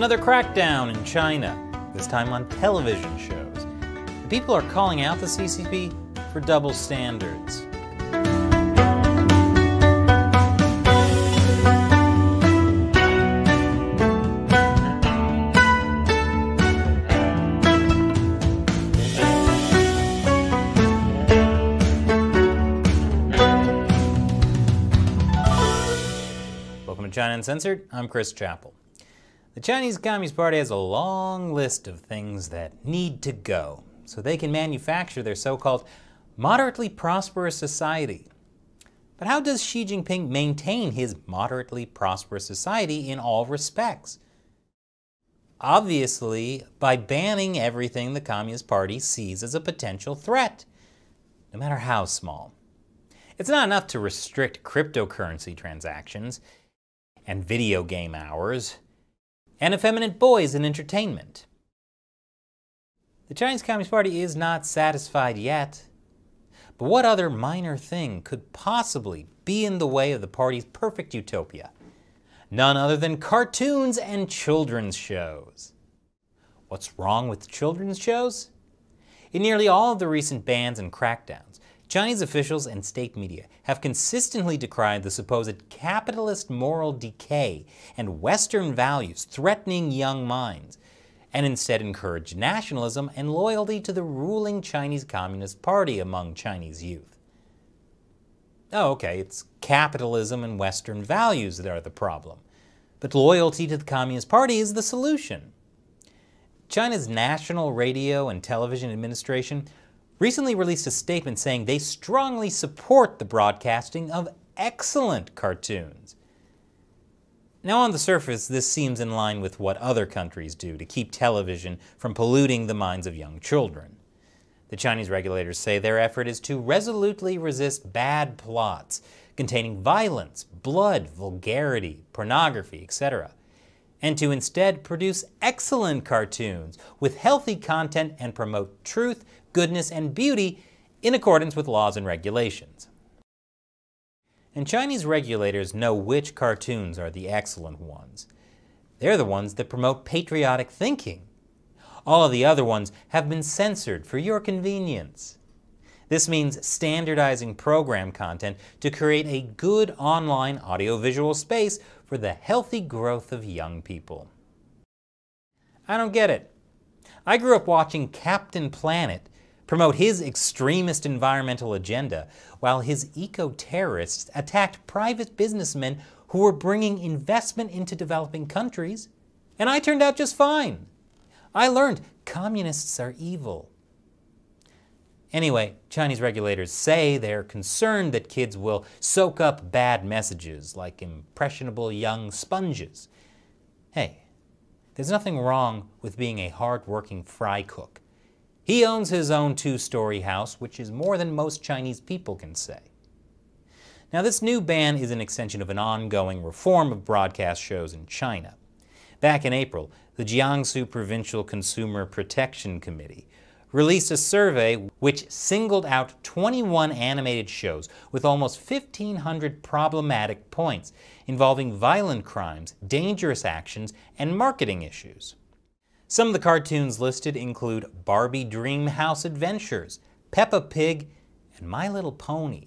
Another crackdown in China, this time on television shows. The people are calling out the CCP for double standards. Welcome to China Uncensored. I'm Chris Chappell. The Chinese Communist Party has a long list of things that need to go so they can manufacture their so-called moderately prosperous society. But how does Xi Jinping maintain his moderately prosperous society in all respects? Obviously, by banning everything the Communist Party sees as a potential threat, no matter how small. It's not enough to restrict cryptocurrency transactions and video game hours and effeminate boys in entertainment. The Chinese Communist Party is not satisfied yet. But what other minor thing could possibly be in the way of the party's perfect utopia? None other than cartoons and children's shows. What's wrong with children's shows? In nearly all of the recent bans and crackdowns, Chinese officials and state media have consistently decried the supposed capitalist moral decay and Western values threatening young minds, and instead encouraged nationalism and loyalty to the ruling Chinese Communist Party among Chinese youth. Oh, okay, it's capitalism and Western values that are the problem, but loyalty to the Communist Party is the solution. China's National Radio and Television Administration recently released a statement saying they strongly support the broadcasting of excellent cartoons. Now, on the surface, this seems in line with what other countries do to keep television from polluting the minds of young children. The Chinese regulators say their effort is to resolutely resist bad plots containing violence, blood, vulgarity, pornography, etc., and to instead produce excellent cartoons with healthy content and promote truth, goodness, and beauty in accordance with laws and regulations. And Chinese regulators know which cartoons are the excellent ones. They're the ones that promote patriotic thinking. All of the other ones have been censored for your convenience. This means standardizing program content to create a good online audiovisual space for the healthy growth of young people. I don't get it. I grew up watching Captain Planet promote his extremist environmental agenda while his eco-terrorists attacked private businessmen who were bringing investment into developing countries, and I turned out just fine. I learned communists are evil. Anyway, Chinese regulators say they're concerned that kids will soak up bad messages like impressionable young sponges. Hey, there's nothing wrong with being a hard-working fry cook. He owns his own two-story house, which is more than most Chinese people can say. Now, this new ban is an extension of an ongoing reform of broadcast shows in China. Back in April, the Jiangsu Provincial Consumer Protection Committee released a survey which singled out 21 animated shows with almost 1,500 problematic points involving violent crimes, dangerous actions, and marketing issues. Some of the cartoons listed include Barbie Dream House Adventures, Peppa Pig, and My Little Pony.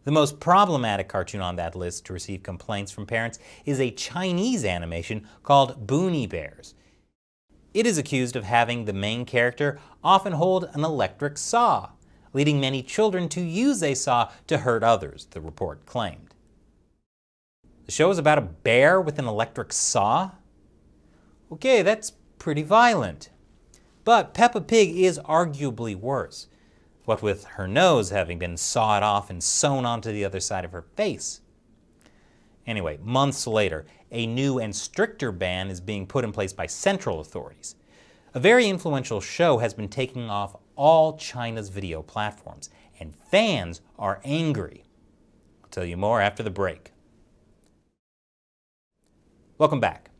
The most problematic cartoon on that list to receive complaints from parents is a Chinese animation called Boonie Bears. It is accused of having the main character often hold an electric saw, leading many children to use a saw to hurt others, the report claimed. The show is about a bear with an electric saw? Okay, that's pretty violent. But Peppa Pig is arguably worse, what with her nose having been sawed off and sewn onto the other side of her face. Anyway, months later, a new and stricter ban is being put in place by central authorities. A very influential show has been taken off all China's video platforms, and fans are angry. I'll tell you more after the break. Welcome back.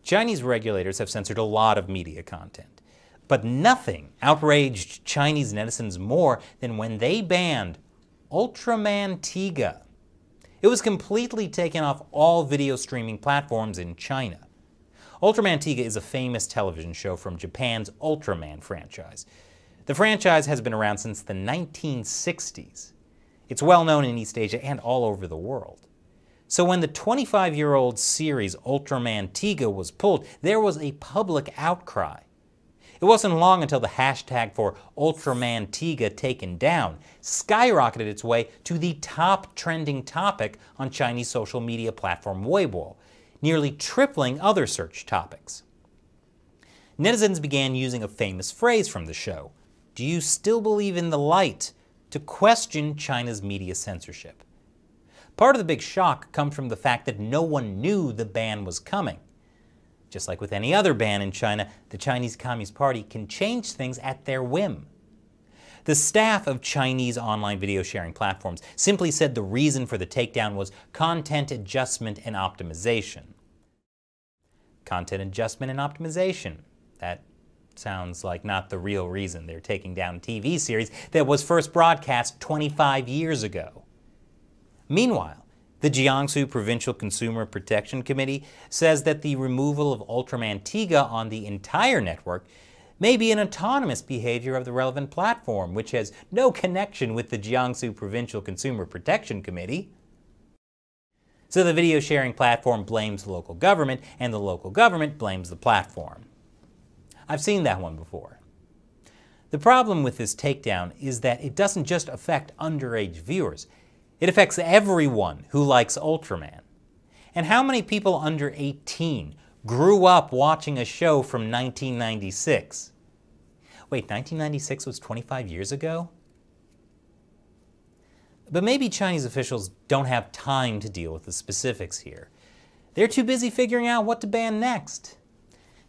Chinese regulators have censored a lot of media content, but nothing outraged Chinese netizens more than when they banned Ultraman Tiga. It was completely taken off all video streaming platforms in China. Ultraman Tiga is a famous television show from Japan's Ultraman franchise. The franchise has been around since the 1960s. It's well known in East Asia and all over the world. So when the 25-year-old series Ultraman Tiga was pulled, there was a public outcry. It wasn't long until the hashtag for Ultraman Tiga taken down skyrocketed its way to the top trending topic on Chinese social media platform Weibo, nearly tripling other search topics. Netizens began using a famous phrase from the show, "Do you still believe in the light?" to question China's media censorship. Part of the big shock comes from the fact that no one knew the ban was coming. Just like with any other ban in China, the Chinese Communist Party can change things at their whim. The staff of Chinese online video sharing platforms simply said the reason for the takedown was content adjustment and optimization. Content adjustment and optimization. That sounds like not the real reason they're taking down a TV series that was first broadcast 25 years ago. Meanwhile, the Jiangsu Provincial Consumer Protection Committee says that the removal of Ultraman Tiga on the entire network may be an autonomous behavior of the relevant platform, which has no connection with the Jiangsu Provincial Consumer Protection Committee. So the video sharing platform blames the local government, and the local government blames the platform. I've seen that one before. The problem with this takedown is that it doesn't just affect underage viewers. It affects everyone who likes Ultraman. And how many people under 18 grew up watching a show from 1996? Wait, 1996 was 25 years ago? But maybe Chinese officials don't have time to deal with the specifics here. They're too busy figuring out what to ban next.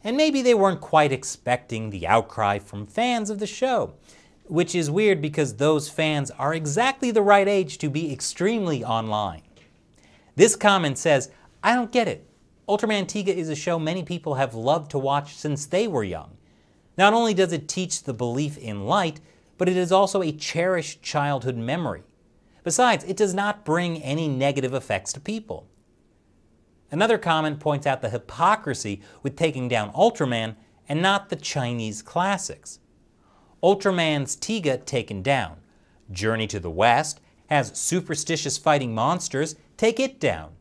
And maybe they weren't quite expecting the outcry from fans of the show, which is weird because those fans are exactly the right age to be extremely online. This comment says, "I don't get it. Ultraman Tiga is a show many people have loved to watch since they were young. Not only does it teach the belief in light, but it is also a cherished childhood memory. Besides, it does not bring any negative effects to people." Another comment points out the hypocrisy with taking down Ultraman and not the Chinese classics. Ultraman's Tiga taken down. Journey to the West has superstitious fighting monsters, take it down.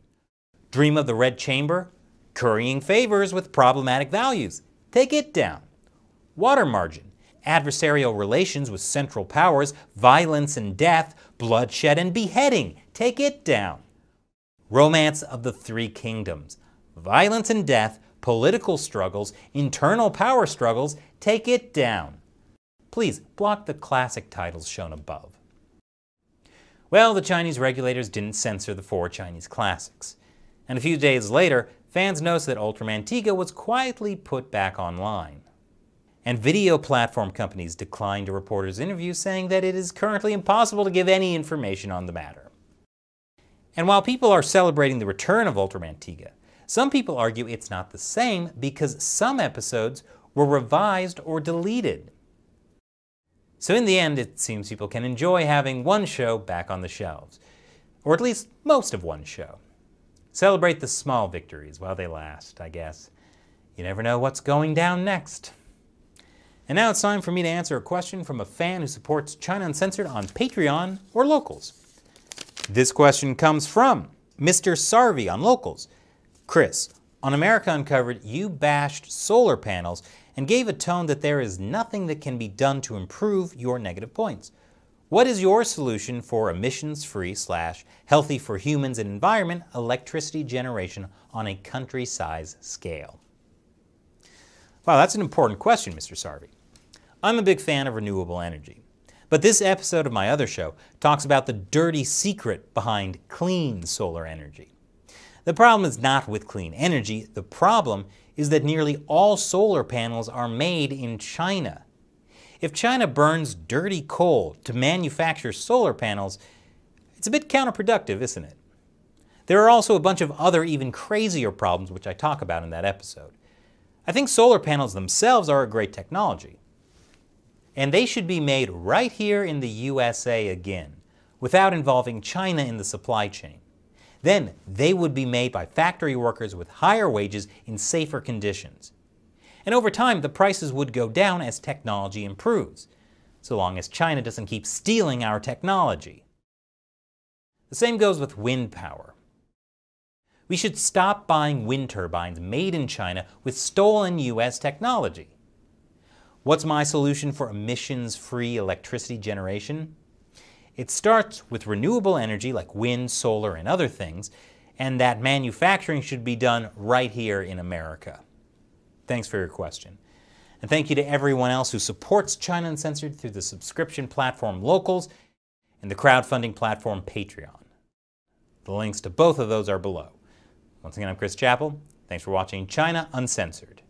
Dream of the Red Chamber, currying favors with problematic values, take it down. Water Margin, adversarial relations with central powers, violence and death, bloodshed and beheading, take it down. Romance of the Three Kingdoms, violence and death, political struggles, internal power struggles, take it down. Please block the classic titles shown above. Well, the Chinese regulators didn't censor the 4 Chinese classics. And a few days later, fans noticed that Ultraman Tiga was quietly put back online. And video platform companies declined a reporter's interview, saying that it is currently impossible to give any information on the matter. And while people are celebrating the return of Ultraman Tiga, some people argue it's not the same because some episodes were revised or deleted. So in the end, it seems people can enjoy having one show back on the shelves, or at least most of one show. Celebrate the small victories while they last, I guess. You never know what's going down next. And now it's time for me to answer a question from a fan who supports China Uncensored on Patreon or Locals. This question comes from Mr. Sarvi on Locals. Chris, on America Uncovered, you bashed solar panels and gave a tone that there is nothing that can be done to improve your negative points. What is your solution for emissions-free / healthy for humans and environment electricity generation on a country-size scale? Wow, that's an important question, Mr. Sarvi. I'm a big fan of renewable energy. But this episode of my other show talks about the dirty secret behind clean solar energy. The problem is not with clean energy. The problem is that nearly all solar panels are made in China. If China burns dirty coal to manufacture solar panels, it's a bit counterproductive, isn't it? There are also a bunch of other even crazier problems which I talk about in that episode. I think solar panels themselves are a great technology. And they should be made right here in the USA again, without involving China in the supply chain. Then they would be made by factory workers with higher wages in safer conditions. And over time, the prices would go down as technology improves, so long as China doesn't keep stealing our technology. The same goes with wind power. We should stop buying wind turbines made in China with stolen US technology. What's my solution for emissions-free electricity generation? It starts with renewable energy like wind, solar, and other things, and that manufacturing should be done right here in America. Thanks for your question. And thank you to everyone else who supports China Uncensored through the subscription platform Locals and the crowdfunding platform Patreon. The links to both of those are below. Once again, I'm Chris Chappell. Thanks for watching China Uncensored.